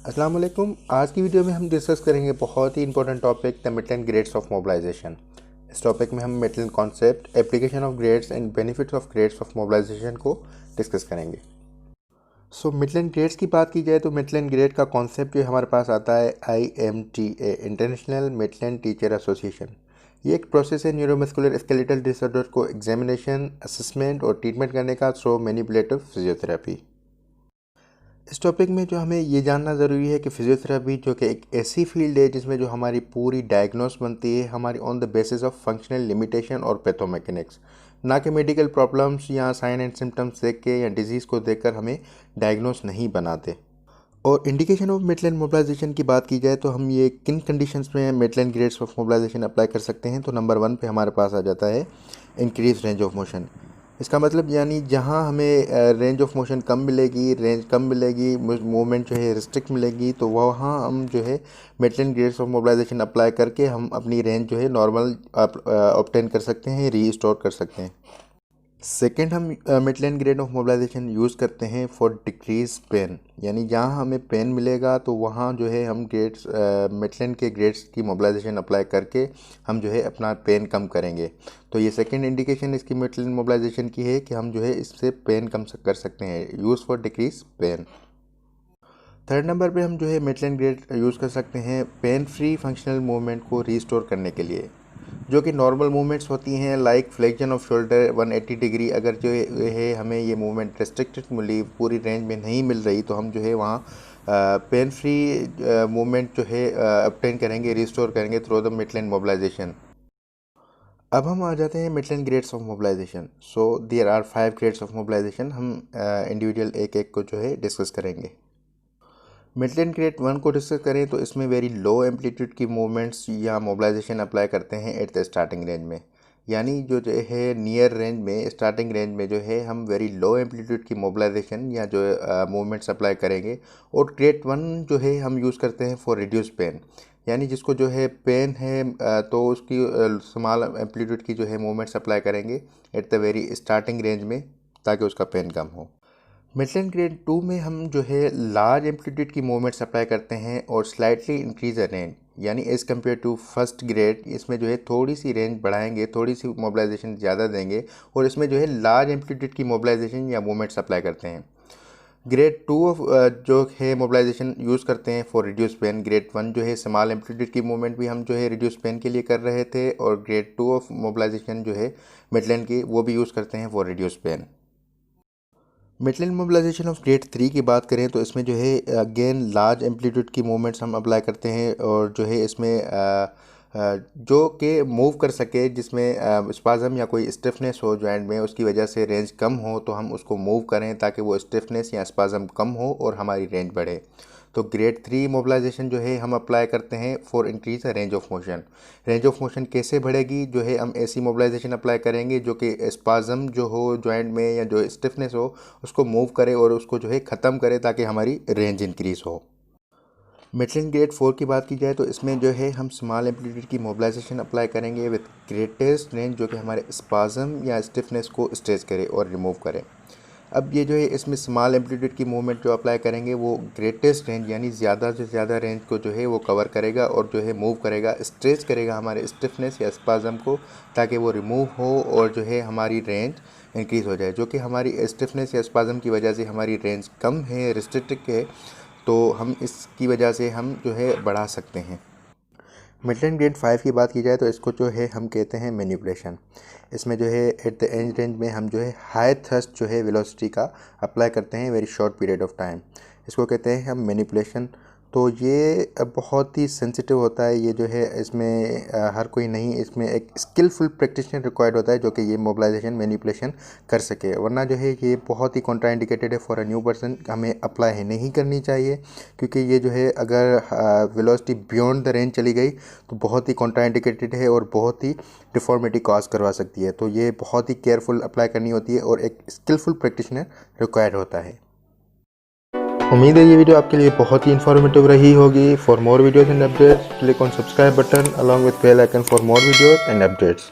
अस्सलाम वालेकुम। आज की वीडियो में हम डिस्कस करेंगे बहुत ही important topic the midland grades of mobilization. इस टॉपिक में हम midland concept, application of grades and benefits of grades of mobilization को डिस्कस करेंगे। मिडलैंड ग्रेड्स की बात की जाए तो मिडलैंड ग्रेड का कॉन्सेप्ट जो हमारे पास आता है IMTA, international Midland teacher association. ये एक प्रोसेस है न्यूरोमस्कुलर स्केलेटल डिसऑर्डर को एग्जामिनेशन, असेसमेंट और ट्रीटमेंट करने का थ्रू मैनिपुलेटिव फिजियोथेरेपी। इस टॉपिक में जो हमें ये जानना ज़रूरी है कि फिजियोथेरेपी जो कि एक ऐसी फील्ड है जिसमें जो हमारी पूरी डायग्नोस बनती है हमारी on the basis of functional limitation और पैथोमैकेनिक्स, ना कि मेडिकल प्रॉब्लम्स या साइन एंड सिम्टम्स देख के या डिजीज़ को देखकर हमें डायग्नोस नहीं बनाते। और इंडिकेशन ऑफ मिडलैंड मोबिलाइजेशन की बात की जाए तो हम ये किन कंडीशंस में Maitland grades of mobilisation apply कर सकते हैं। तो नंबर 1 पे हमारे पास आ जाता है इंक्रीज रेंज ऑफ मोशन। इसका मतलब यानी जहाँ हमें रेंज ऑफ मोशन कम मिलेगी, मूवमेंट जो है रिस्ट्रिक्ट मिलेगी, तो वहाँ हम जो है Maitland grades of mobilisation apply करके हम अपनी रेंज जो है नॉर्मल ऑब्टेन कर सकते हैं, रीस्टोर कर सकते हैं। सेकेंड, हम Maitland grade of mobilisation use करते हैं फॉर डिक्रीज पेन, यानी जहाँ हमें पेन मिलेगा तो वहाँ जो है हम ग्रेड्स मिडलैंड के ग्रेड्स की मोबिलाइजेशन अप्लाई करके हम जो है अपना पेन कम करेंगे। तो ये सेकेंड इंडिकेशन इसकी मिडलैंड मोबिलाइजेशन की है कि हम जो है इससे पेन कम कर सकते हैं, use for decrease pain. Third number पे हम जो है मिडलैंड ग्रेड यूज़ कर सकते हैं पेन फ्री फंक्शनल मूवमेंट को रीस्टोर करने के लिए, जो कि नॉर्मल मूवमेंट्स होती हैं like flexion off shoulder 180 degree. अगर जो है हमें ये मूवमेंट रेस्ट्रिक्टेड मिली, पूरी रेंज में नहीं मिल रही, तो हम जो है वहाँ पेन फ्री मूवमेंट जो है ऑब्टेन करेंगे, रिस्टोर करेंगे थ्रू द मिडलैंड मोबिलाइजेशन। अब हम आ जाते हैं Maitland grades of mobilization. There are 5 grades of mobilization. हम इंडिविजुअल एक एक को जो है डिस्कस करेंगे। मिडलैंड ग्रेड 1 को डिस्कस करें तो इसमें वेरी लो एम्पलीट्यूड की मूवमेंट्स या मोबिलाइजेशन अप्लाई करते हैं एट द स्टार्टिंग रेंज में, यानी जो है नियर रेंज में, स्टार्टिंग रेंज में जो है हम वेरी लो एम्पलीट्यूड की मोबिलाइजेशन या जो मूवमेंट्स अप्लाई करेंगे। और ग्रेड 1 जो है हम यूज़ करते हैं फॉर रिड्यूस पेन, यानी जिसको जो है पेन है तो उसकी स्मॉल एम्पलीट्यूड की जो है मूवमेंट्स अप्लाई करेंगे at the very starting range में ताकि उसका पेन कम हो। मिडलैंड ग्रेड 2 में हम जो है लार्ज एम्पलीट्यूड की मूवमेंट्स अप्लाई करते हैं और स्लाइटली इंक्रीज अ रेंज, यानी as compare to first grade इसमें जो है थोड़ी सी रेंज बढ़ाएंगे, थोड़ी सी मोबिलाइजेशन ज़्यादा देंगे और इसमें जो है लार्ज एम्पलीट्यूड की मोबिलाइजेशन या मूवमेंट्स अप्लाई करते हैं। ग्रेड 2 ऑफ जो है मोबिलाइजेशन यूज़ करते हैं फॉर रिड्यूस पेन। ग्रेड 1 जो है स्मॉल एम्पलीट्यूड की मूवमेंट भी हम जो है रिड्यूस पेन के लिए कर रहे थे, और ग्रेड 2 ऑफ मोबिलाइजेशन जो है मिडलैंड की वो भी यूज़ करते हैं for reduce pain. Maitland mobilization of grade 3 की बात करें तो इसमें जो है अगेन लार्ज एम्पलीट्यूड की मूवमेंट्स हम अप्लाई करते हैं, और जो है इसमें जो कि मूव कर सके, जिसमें स्पाज़म या कोई स्टिफनेस हो जॉइंट में, उसकी वजह से रेंज कम हो तो हम उसको मूव करें ताकि वो स्टिफनेस या स्पाज़म कम हो और हमारी रेंज बढ़े। तो ग्रेड 3 मोबिलाइजेशन जो है हम अप्लाई करते हैं for increase range of motion. Range of motion कैसे बढ़ेगी, जो है हम ऐसी मोबिलाइजेशन अप्लाई करेंगे जो कि स्पाज़म जो हो जॉइंट में या जो स्टिफनेस हो उसको मूव करे और उसको जो है ख़त्म करे ताकि हमारी रेंज इंक्रीज़ हो। मिडलैंड ग्रेड 4 की बात की जाए तो इसमें जो है हम स्मॉल एम्पलीट्यूड की मोबिलाइजेशन अप्लाई करेंगे विद ग्रेटेस्ट रेंज, जो कि हमारे स्पाज़म या स्टिफनेस को स्ट्रेच करे और रिमूव करे। अब ये जो है इसमें स्मॉल एम्पलीट्यूड की मूवमेंट जो अप्लाई करेंगे वो ग्रेटेस्ट रेंज यानी ज़्यादा से ज़्यादा रेंज को जो है वो कवर करेगा और जो है मूव करेगा, स्ट्रेच करेगा हमारे स्टिफनेस या स्पाज़म को ताकि वो रिमूव हो और जो है हमारी रेंज इंक्रीज़ हो जाए। जो कि हमारी स्टिफनेस या स्पाज़म की वजह से हमारी रेंज कम है, रिस्ट्रिक्टेड है, तो हम इसकी वजह से हम जो है बढ़ा सकते हैं। मिडलैंड ग्रेड 5 की बात की जाए तो इसको जो है हम कहते हैं मैनिपुलेशन। इसमें जो है एट द एंड रेंज में हम जो है हाई थ्रस्ट जो है वेलोसिटी का अप्लाई करते हैं very short period of time, इसको कहते हैं हम मैनिपुलेशन। तो ये बहुत ही सेंसिटिव होता है, ये जो है इसमें हर कोई नहीं, इसमें एक स्किलफुल प्रैक्टिशनर रिक्वायर्ड होता है जो कि ये मोबिलाइजेशन मैनिपुलेशन कर सके, वरना जो है ये बहुत ही कॉन्ट्राइंडिकेटेड है फॉर अ न्यू पर्सन, हमें अप्लाई है नहीं करनी चाहिए, क्योंकि ये जो है अगर वेलोसिटी बियॉन्ड द रेंज चली गई तो बहुत ही कॉन्ट्राइंडिकेटेड है और बहुत ही डिफॉर्मिटी कॉज करवा सकती है। तो ये बहुत ही केयरफुल अप्लाई करनी होती है और एक स्किलफुल प्रैक्टिशनर रिक्वायर्ड होता है। उम्मीद है ये वीडियो आपके लिए बहुत ही इन्फॉर्मेटिव रही होगी। For more videos and updates click on subscribe button along with bell icon for more videos and updates.